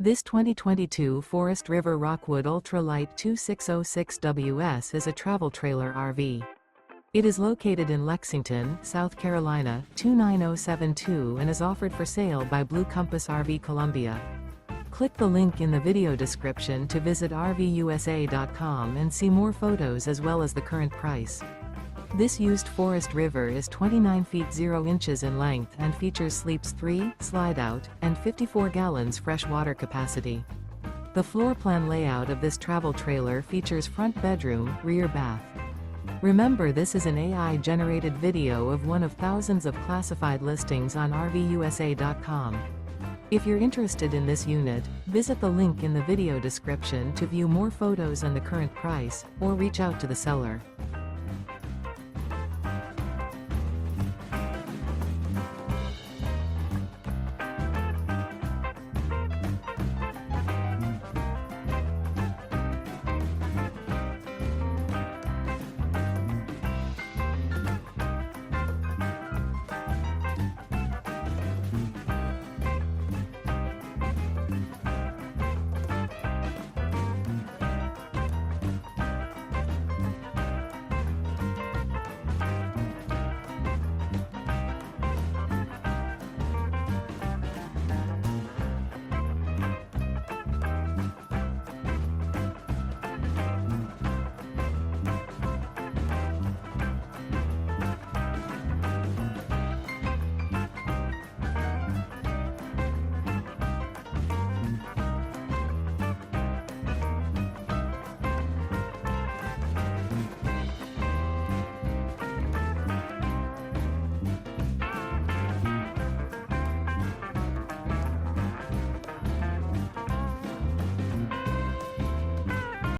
This 2022 Forest River Rockwood Ultra Lite 2606WS is a travel trailer RV. It is located in Lexington, South Carolina, 29072 and is offered for sale by Blue Compass RV Columbia. Click the link in the video description to visit RVUSA.com and see more photos as well as the current price. This used Forest River is 29 feet 0 inches in length and features sleeps 3, Slideout, and 54 gallons fresh water capacity. The floor plan layout of this travel trailer features front bedroom, rear bath. Remember, this is an AI-generated video of one of thousands of classified listings on RVUSA.com. If you're interested in this unit, visit the link in the video description to view more photos and the current price, or reach out to the seller.